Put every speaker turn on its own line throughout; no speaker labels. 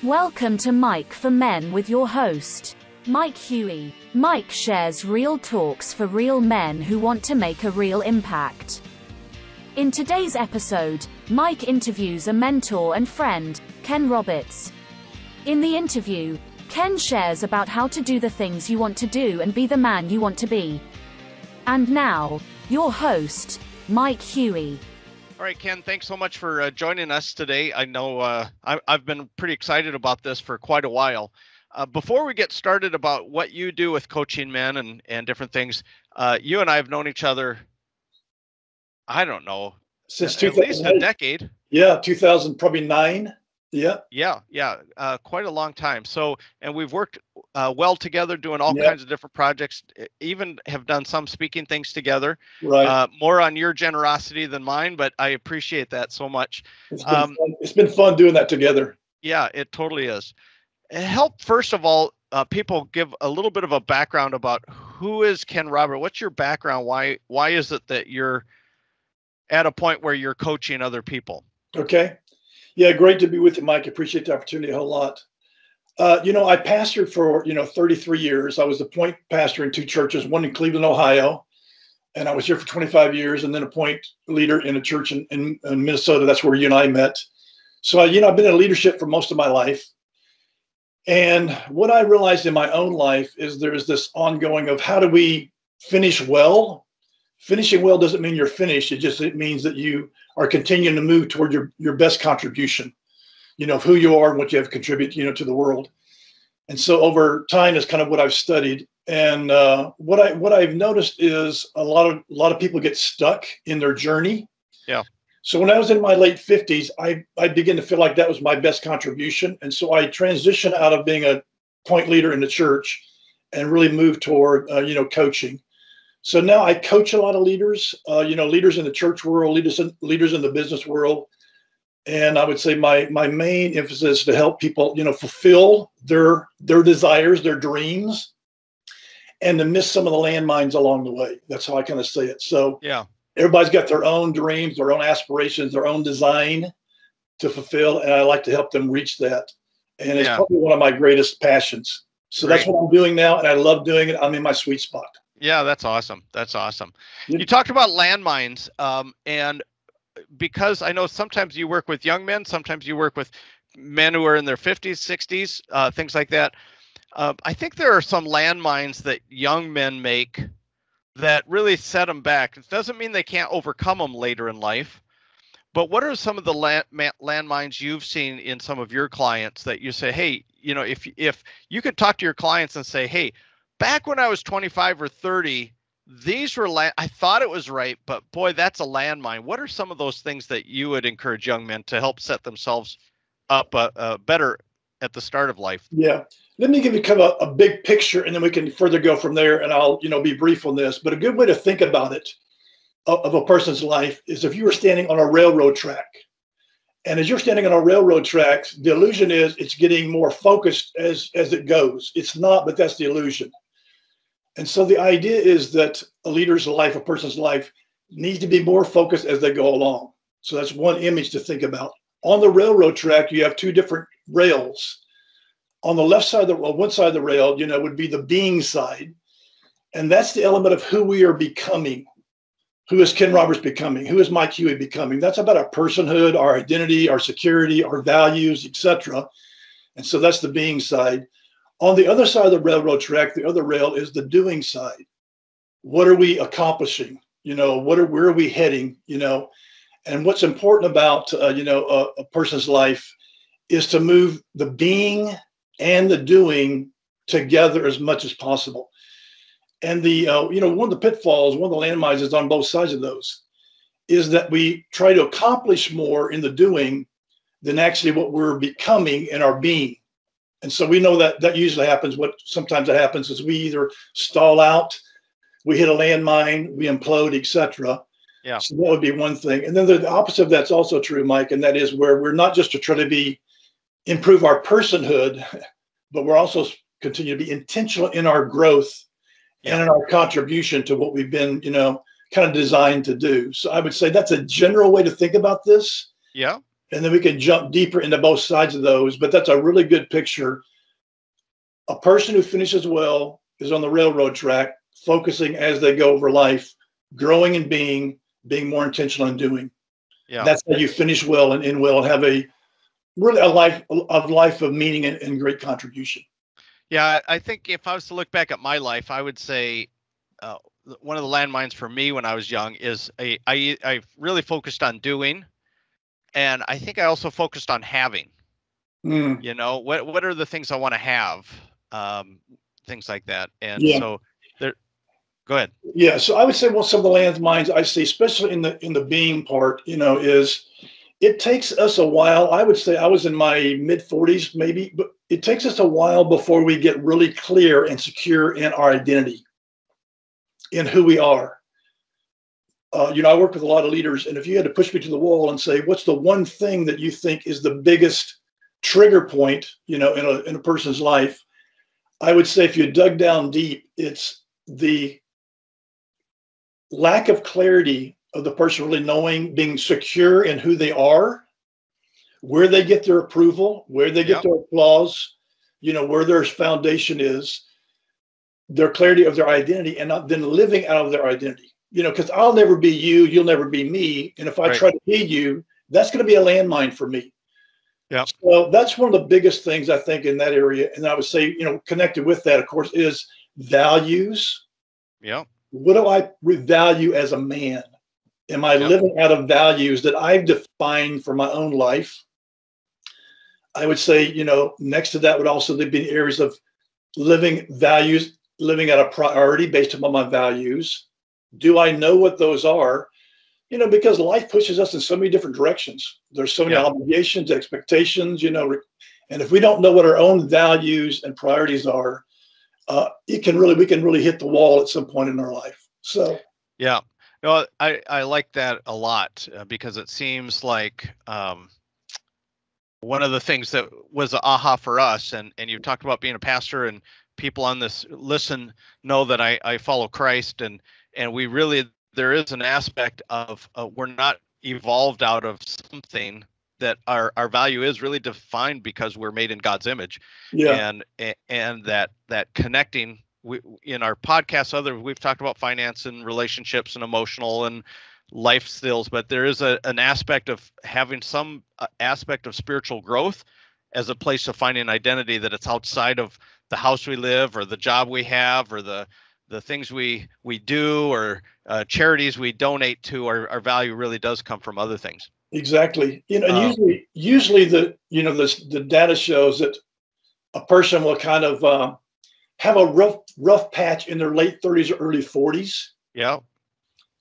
Welcome to Mike for Men with your host, Mike Huey. Mike shares real talks for real men who want to make a real impact. In today's episode, Mike interviews a mentor and friend, Ken Roberts. In the interview, Ken shares about how to do the things you want to do and be the man you want to be. And now, your host, Mike Huey.
All right, Ken, thanks so much for joining us today. I know I've been pretty excited about this for quite a while. Before we get started about what you do with coaching men and different things, you and I have known each other, I don't know,
Since
at least a decade.
Yeah, 2000, probably 9. Yeah.
Quite a long time. So, and we've worked well together, doing all
Yeah.
kinds of different projects, even have done some speaking things together.
Right.
More on your generosity than mine, but I appreciate that so much.
It's been fun doing that together.
Yeah, it totally is. Help, first of all, people give a little bit of a background about who is Ken Robert. What's your background? Why is it that you're at a point where you're coaching other people?
Okay. Yeah, great to be with you, Mike. Appreciate the opportunity a whole lot. I pastored for 33 years. I was the point pastor in 2 churches, one in Cleveland, Ohio, and I was here for 25 years, and then a point leader in a church in Minnesota. That's where you and I met. So I've been in leadership for most of my life. And what I realized in my own life is there's this ongoing of how do we finish well? Finishing well doesn't mean you're finished. It means that you are continuing to move toward your best contribution, of who you are and what you have to contribute, to the world. And so over time is kind of what I've studied. And what I've noticed is a lot of people get stuck in their journey.
Yeah.
So when I was in my late 50s, I began to feel like that was my best contribution. And so I transitioned out of being a point leader in the church and really moved toward, coaching. So now I coach a lot of leaders, leaders in the church world, leaders in the business world. And I would say my main emphasis is to help people, fulfill their desires, their dreams, and to miss some of the landmines along the way. That's how I kind of say it. So
yeah,
everybody's got their own dreams, their own aspirations, their own design to fulfill. And I like to help them reach that. And it's probably one of my greatest passions. So That's what I'm doing now. And I love doing it. I'm in my sweet spot.
Yeah, that's awesome. That's awesome.
Yeah.
You talked about landmines, and because I know sometimes you work with young men, sometimes you work with men who are in their 50s, 60s, things like that. I think there are some landmines that young men make that really set them back. It doesn't mean they can't overcome them later in life, but what are some of the landmines you've seen in some of your clients that you say, hey, if you could talk to your clients and say, hey, back when I was 25 or 30, these were I thought it was right, but boy, that's a landmine. What are some of those things that you would encourage young men to help set themselves up better at the start of life?
Yeah. Let me give you kind of a big picture, and then we can further go from there, and I'll, be brief on this. But a good way to think about it of a person's life is if you were standing on a railroad track. And as you're standing on a railroad track, the illusion is it's getting more focused as it goes. It's not, but that's the illusion. And so the idea is that a leader's life, a person's life, needs to be more focused as they go along. So that's one image to think about. On the railroad track, you have 2 different rails. On the left side one side of the rail, would be the being side. And that's the element of who we are becoming. Who is Ken Roberts becoming? Who is Mike Huey becoming? That's about our personhood, our identity, our security, our values, etc. And so that's the being side. On the other side of the railroad track, the other rail is the doing side. What are we accomplishing? Where are we heading? And what's important about, a person's life is to move the being and the doing together as much as possible. And one of the pitfalls, one of the landmines is on both sides of those, is that we try to accomplish more in the doing than actually what we're becoming in our being. And so we know that usually happens. Sometimes that happens is we either stall out, we hit a landmine, we implode, etc.
Yeah.
So that would be one thing. And then the opposite of that's also true, Mike, and that is where we're not just to try to improve our personhood, but we're also continue to be intentional in our growth and in our contribution to what we've been, kind of designed to do. So I would say that's a general way to think about this.
Yeah.
and then we can jump deeper into both sides of those. But that's a really good picture. A person who finishes well is on the railroad track, focusing as they go over life, growing and being more intentional in doing.
Yeah.
That's how you finish well and end well and have a really a life of meaning and great contribution.
Yeah, I think if I was to look back at my life, I would say one of the landmines for me when I was young is I really focused on doing, and I think I also focused on having.
Mm.
You know, what are the things I want to have, things like that. And
Yeah.
so there. Go ahead.
Yeah, so I would say some of the landmines I see, especially in the being part, is it takes us a while. I would say I was in my mid 40s maybe, but it takes us a while before we get really clear and secure in our identity, in who we are. I work with a lot of leaders, and if you had to push me to the wall and say, what's the one thing that you think is the biggest trigger point, in a person's life, I would say if you dug down deep, it's the lack of clarity of the person really knowing, being secure in who they are, where they get their approval, where they get their applause, where their foundation is, their clarity of their identity, and not then living out of their identity. Because I'll never be you, you'll never be me. And if I try to be you, that's going to be a landmine for me.
Yeah.
So that's one of the biggest things I think in that area. And I would say, connected with that, of course, is values.
Yeah.
What do I value as a man? Am I living out of values that I've defined for my own life? I would say, next to that would also be areas of living values, living at a priority based upon my values. Do I know what those are? Because life pushes us in so many different directions. There's so many obligations, expectations, and if we don't know what our own values and priorities are, we can really hit the wall at some point in our life. So
yeah, no, I like that a lot because it seems like one of the things that was an aha for us, and you talked about being a pastor, and people on this listen know that I follow Christ, and we really, there is an aspect of we're not evolved out of something, that our value is really defined because we're made in God's image. And that connecting. In our podcast, we've talked about finance and relationships and emotional and life skills, but there is an aspect of having some aspect of spiritual growth as a place of finding identity, that it's outside of the house we live or the job we have or the things we do or charities we donate to. Our value really does come from other things.
Exactly. And usually the data shows that a person will kind of have a rough patch in their late 30s or early 40s.
Yeah.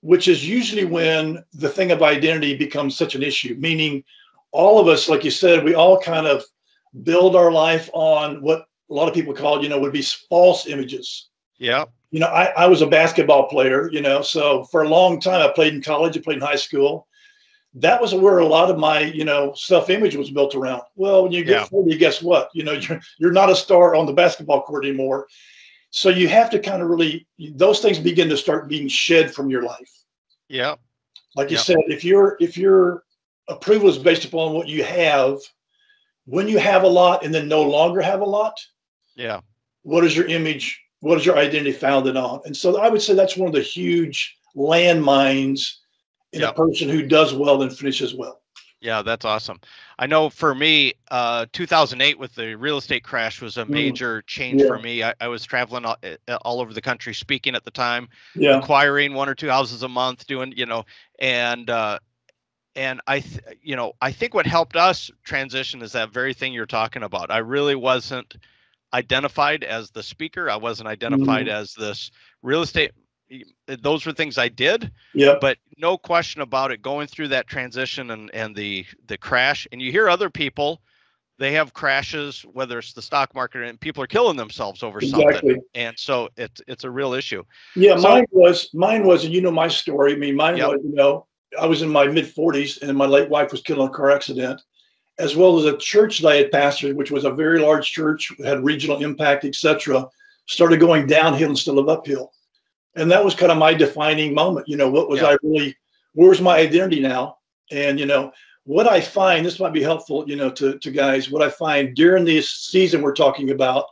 Which is usually when the thing of identity becomes such an issue, meaning all of us, like you said, we all kind of build our life on what a lot of people call, would be false images.
Yeah.
I was a basketball player, so for a long time I played in college, I played in high school. That was where a lot of my, self-image was built around. Well, when you get 40, guess what? You're not a star on the basketball court anymore. So you have to kind of really, those things begin to start being shed from your life.
Yeah.
Like you said, if your approval is based upon what you have, when you have a lot and then no longer have a lot, what is your image? What is your identity founded on? And so I would say that's one of the huge landmines in a person who does well and finishes well.
Yeah, that's awesome. I know for me, 2008 with the real estate crash was a major change for me. I was traveling all over the country speaking at the time, acquiring 1 or 2 houses a month, doing, and I think what helped us transition is that very thing you're talking about. I really wasn't identified as the speaker. I wasn't identified as this real estate. Those were things I did, but no question about it, going through that transition and the crash. And you hear other people, they have crashes, whether it's the stock market, and people are killing themselves over something. And so it's a real issue.
Yeah, so, mine was, and you know my story. I mean, mine was, I was in my mid 40s and my late wife was killed in a car accident, as well as a church that I had pastored, which was a very large church, had regional impact, etc., started going downhill instead of uphill. And that was kind of my defining moment. What was I really, where's my identity now? And, what I find, this might be helpful, to guys, what I find during this season we're talking about,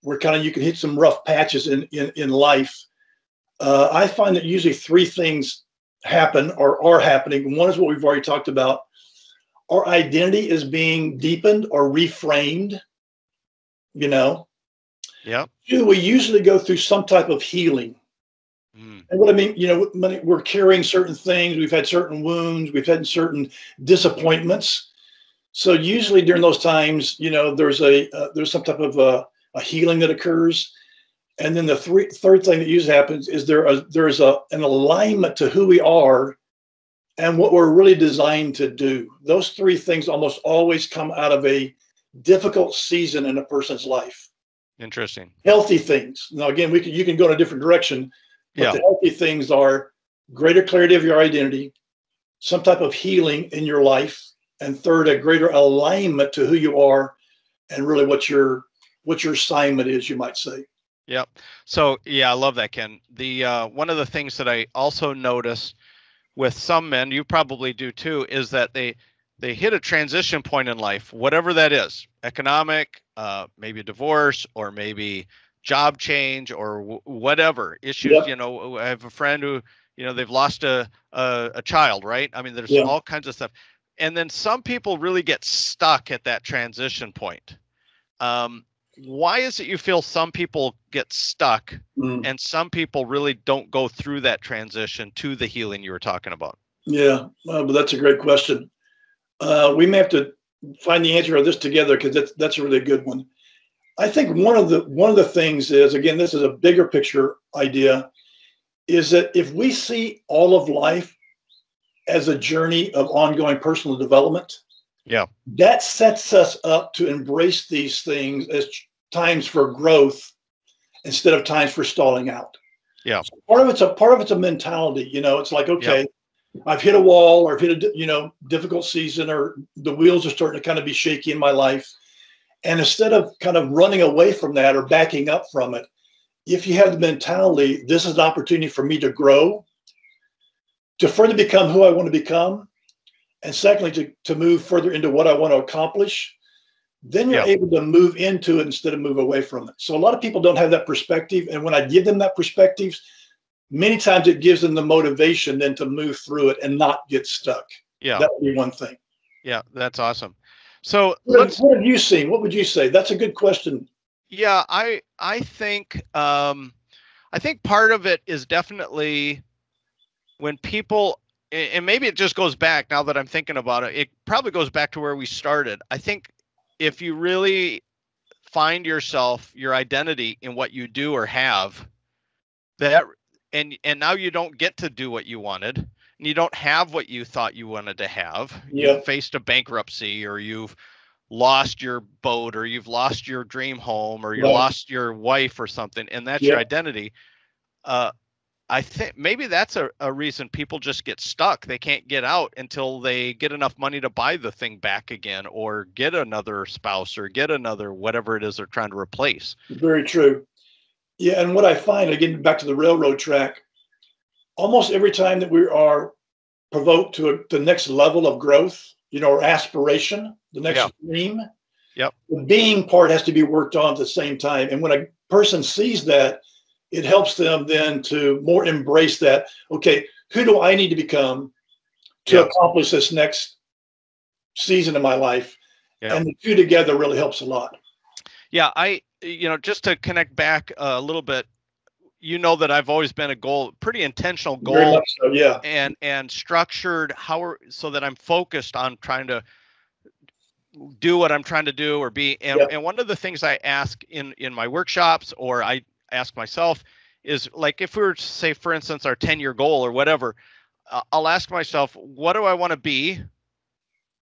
where kind of you can hit some rough patches in life. I find that usually three things happen or are happening. One is what we've already talked about. Our identity is being deepened or reframed, you know.
Yeah.
Two, we usually go through some type of healing. And what I mean, we're carrying certain things. We've had certain wounds. We've had certain disappointments. So usually during those times, there's some type of a healing that occurs. And then the third thing that usually happens is there's an alignment to who we are and what we're really designed to do. Those three things almost always come out of a difficult season in a person's life.
Interesting.
Healthy things. Now, again, you can go in a different direction, but the healthy things are greater clarity of your identity, some type of healing in your life, and third, a greater alignment to who you are and really what your assignment is, you might say.
Yep. So yeah, I love that, Ken. The one of the things that I also notice with some men, you probably do too, is that they hit a transition point in life, whatever that is, economic, maybe a divorce, or maybe job change, or whatever issues.
Yep.
I have a friend who, they've lost a child, right? I mean, there's all kinds of stuff. And then some people really get stuck at that transition point. Why is it you feel some people get stuck and some people really don't go through that transition to the healing you were talking about?
Yeah, but that's a great question. We may have to find the answer of this together, because that's a really good one. I think one of the things is, again, this is a bigger picture idea, is that if we see all of life as a journey of ongoing personal development, that sets us up to embrace these things as times for growth instead of times for stalling out.
Yeah.
So part of it's a mentality. It's like, okay, I've hit a wall, or I've hit a difficult season, or the wheels are starting to kind of be shaky in my life. And instead of kind of running away from that or backing up from it, if you have the mentality, this is an opportunity for me to grow, to further become who I want to become, and secondly, to move further into what I want to accomplish, then you're able to move into it instead of move away from it. So a lot of people don't have that perspective. And when I give them that perspective, many times it gives them the motivation then to move through it and not get stuck.
Yeah.
That would be one thing.
Yeah, that's awesome. So
what have you seen? What would you say? That's a good question.
Yeah, I think part of it is definitely when people, and maybe it just goes back, now that I'm thinking about it, it probably goes back to where we started. I think if you really find yourself, your identity in what you do or have, that and now you don't get to do what you wanted, and you don't have what you thought you wanted to have. You faced a bankruptcy, or you've lost your boat, or you've lost your dream home, or you lost your wife or something, and that's your identity. I think maybe that's a reason people just get stuck. They can't get out until they get enough money to buy the thing back again, or get another spouse, or get another whatever it is they're trying to replace.
Very true. Yeah, and what I find, again, back to the railroad track, almost every time that we are provoked to the next level of growth, or aspiration, the next dream, the being part has to be worked on at the same time. And when a person sees that, it helps them then to more embrace that. Okay, who do I need to become to accomplish this next season of my life? And the two together really helps a lot.
Yeah, just to connect back a little bit, that I've always been pretty intentional goal.
Very much so, yeah.
And structured so that I'm focused on trying to do what I'm trying to do or be. And one of the things I ask in my workshops, or I ask myself, is like, if we were to say, for instance, our 10-year goal or whatever, I'll ask myself, what do I want to be?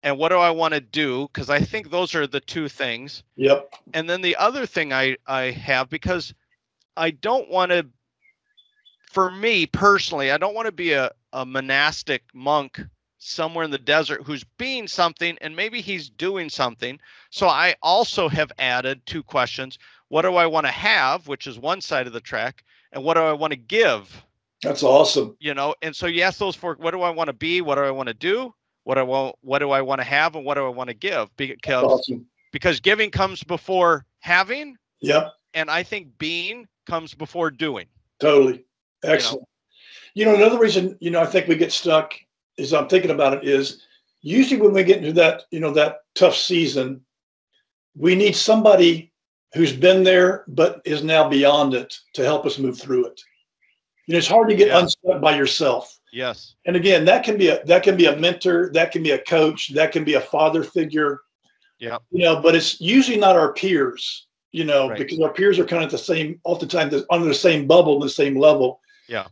And what do I want to do? Because I think those are the two things.
Yep.
And then the other thing I have, because I don't want to, for me personally, I don't want to be a monastic monk somewhere in the desert who's being something, and maybe he's doing something. So I also have added two questions. What do I want to have, which is one side of the track, and what do I want to give?
That's awesome.
And so you ask those four: what do I want to be? What do I want to do? what do I want to have, and what do I want to give?
Awesome.
Because giving comes before having.
Yep.
And I think being comes before doing.
Totally. Excellent. Another reason, I think we get stuck is, I'm thinking about it, is usually when we get into that, that tough season, we need somebody who's been there but is now beyond it to help us move through it. It's hard to get unstuck by yourself.
Yes.
And again, that can be a mentor, that can be a coach, that can be a father figure.
Yeah.
But it's usually not our peers,
Right.
because our peers are kind of oftentimes under the same bubble, the same level.
Yeah.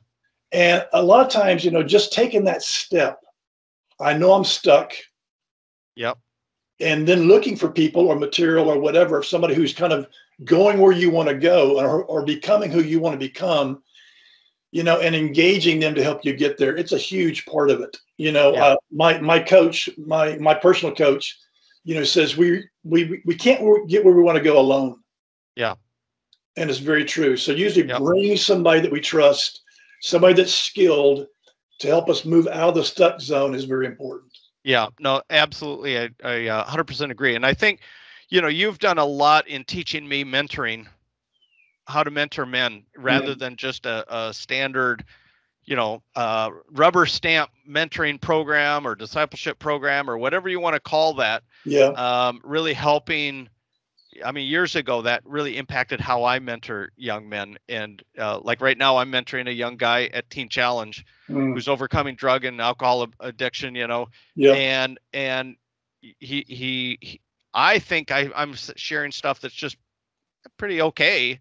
And a lot of times, just taking that step, I know I'm stuck.
Yep.
And then looking for people or material or whatever, somebody who's kind of going where you want to go, or becoming who you want to become, and engaging them to help you get there. It's a huge part of it. My coach, my personal coach, says we can't get where we want to go alone.
Yeah.
And it's very true. So usually bringing somebody that we trust, somebody that's skilled to help us move out of the stuck zone is very important.
Yeah, no, absolutely. I 100% agree. And I think, you've done a lot in teaching me how to mentor men rather than just a standard, rubber stamp mentoring program or discipleship program or whatever you want to call that.
Yeah.
Really helping. I mean, years ago, that really impacted how I mentor young men. And like right now, I'm mentoring a young guy at Teen Challenge who's overcoming drug and alcohol addiction, and he I think I'm sharing stuff that's just pretty okay.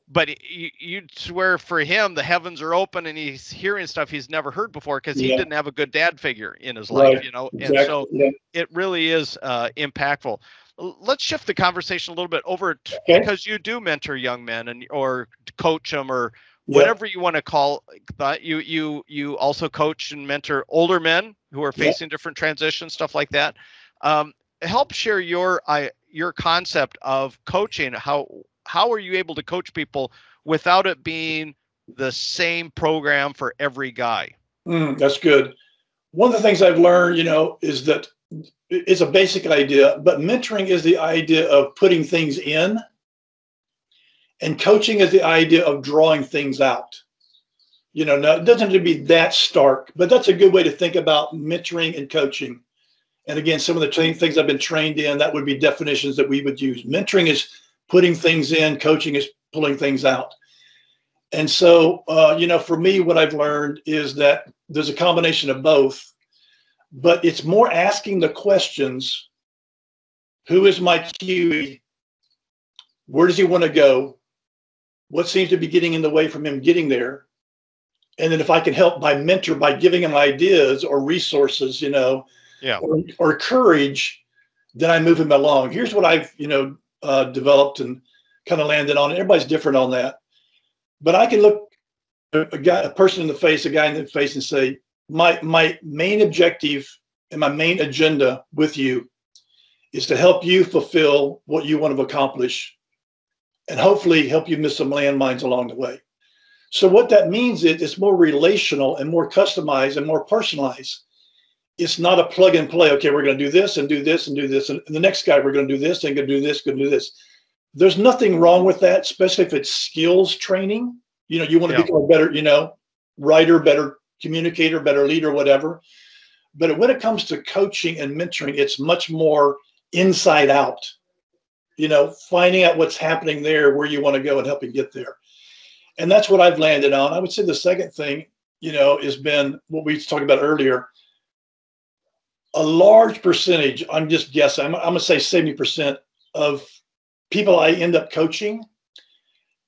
But you'd swear for him, the heavens are open and he's hearing stuff he's never heard before because he didn't have a good dad figure in his life,
Exactly.
And so it really is impactful. Let's shift the conversation a little bit over because you do mentor young men or coach them or whatever you want to call that. You also coach and mentor older men who are facing different transitions, stuff like that. Help share your concept of coaching. How are you able to coach people without it being the same program for every guy?
That's good. One of the things I've learned, is that it's a basic idea, but mentoring is the idea of putting things in, and coaching is the idea of drawing things out. Now it doesn't have to be that stark, but that's a good way to think about mentoring and coaching. And again, some of the things I've been trained in, that would be definitions that we would use. Mentoring is putting things in, coaching is pulling things out. And so, for me, what I've learned is that there's a combination of both, but it's more asking the questions: who is Mike Huey? Where does he want to go? What seems to be getting in the way from him getting there? And then if I can help by giving him ideas or resources, or courage, then I move him along. Here's what I've, developed and kind of landed on. Everybody's different on that. But I can look a person in the face, a guy in the face, and say, my main objective and my main agenda with you is to help you fulfill what you want to accomplish, and hopefully help you miss some landmines along the way. So what that means is it's more relational and more customized and more personalized. It's not a plug and play. Okay, we're going to do this and do this and do this. And the next guy, we're going to do this and going to do this, going to do this. There's nothing wrong with that, especially if it's skills training. You want to become a better, writer, better communicator, better leader, whatever. But when it comes to coaching and mentoring, it's much more inside out, finding out what's happening there, where you want to go, and helping get there. And that's what I've landed on. I would say the second thing, has been what we talked about earlier. A large percentage, I'm just guessing, I'm going to say 70% of people I end up coaching,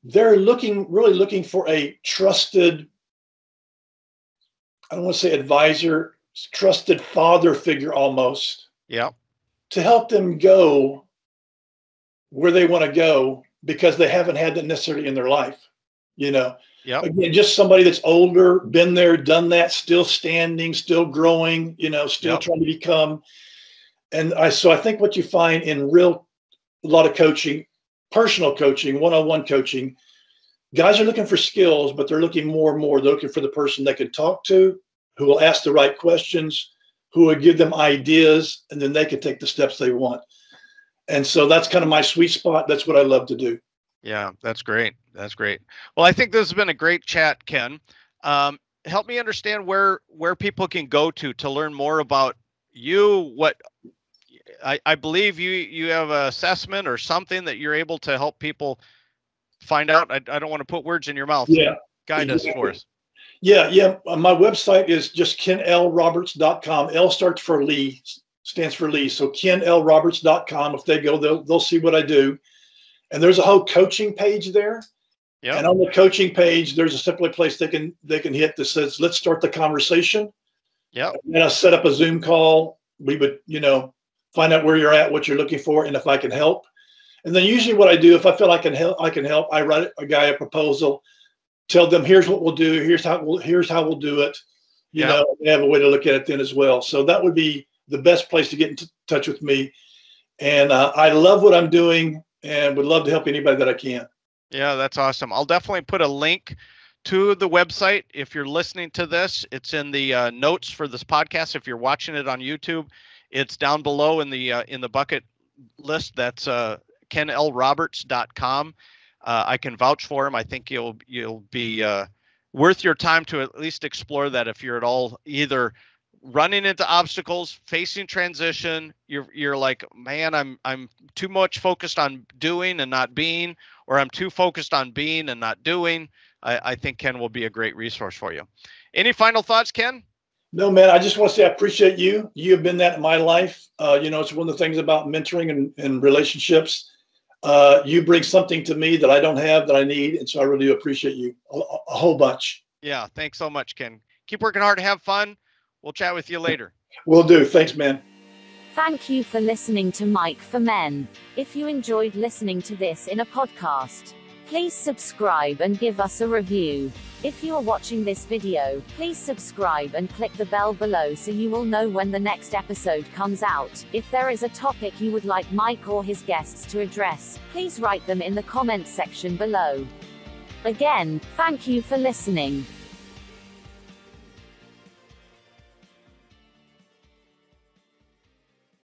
they're really looking for a trusted, I don't want to say advisor, trusted father figure almost.
Yeah.
To help them go where they want to go, because they haven't had that necessarily in their life. Again, just somebody that's older, been there, done that, still standing, still growing, still trying to become. And I think what you find in a lot of coaching, personal coaching, one-on-one coaching, guys are looking for skills, but they're looking more and more. They're looking for the person they can talk to, who will ask the right questions, who would give them ideas, and then they could take the steps they want. And so that's kind of my sweet spot. That's what I love to do.
Yeah, that's great. That's great. Well, I think this has been a great chat, Ken. Help me understand where people can go to learn more about you. What I believe you have an assessment or something that you're able to help people find out. I don't want to put words in your mouth.
Yeah.
Guide us for us.
Yeah. My website is just kenlroberts.com. L stands for Lee. So kenlroberts.com. If they go, they'll see what I do. And there's a whole coaching page there. Yeah. And on the coaching page, there's a simple place they can hit that says, let's start the conversation.
Yeah.
And I set up a Zoom call. We would, find out where you're at, what you're looking for, and if I can help. And then usually what I do, if I feel I can help, I write a guy a proposal, tell them, here's what we'll do. Here's how we'll do it. They have a way to look at it then as well. So that would be the best place to get in touch with me. And I love what I'm doing and would love to help anybody that I can.
Yeah, that's awesome. I'll definitely put a link to the website. If you're listening to this, it's in the notes for this podcast. If you're watching it on YouTube, it's down below in the bucket list. That's kenlroberts.com. I can vouch for him. I think you'll be worth your time to at least explore that. If you're at all either running into obstacles, facing transition, you're like, man, I'm too much focused on doing and not being, or I'm too focused on being and not doing. I think Ken will be a great resource for you. Any final thoughts, Ken?
No, man, I just want to say I appreciate you. You have been that in my life. It's one of the things about mentoring and relationships. You bring something to me that I don't have that I need. And so I really do appreciate you a whole bunch.
Yeah. Thanks so much, Ken. Keep working hard. Have fun. We'll chat with you later.
Will do. Thanks, man.
Thank you for listening to Mike for Men. If you enjoyed listening to this in a podcast, please subscribe and give us a review. If you are watching this video, please subscribe and click the bell below so you will know when the next episode comes out. If there is a topic you would like Mike or his guests to address, please write them in the comments section below. Again, thank you for listening.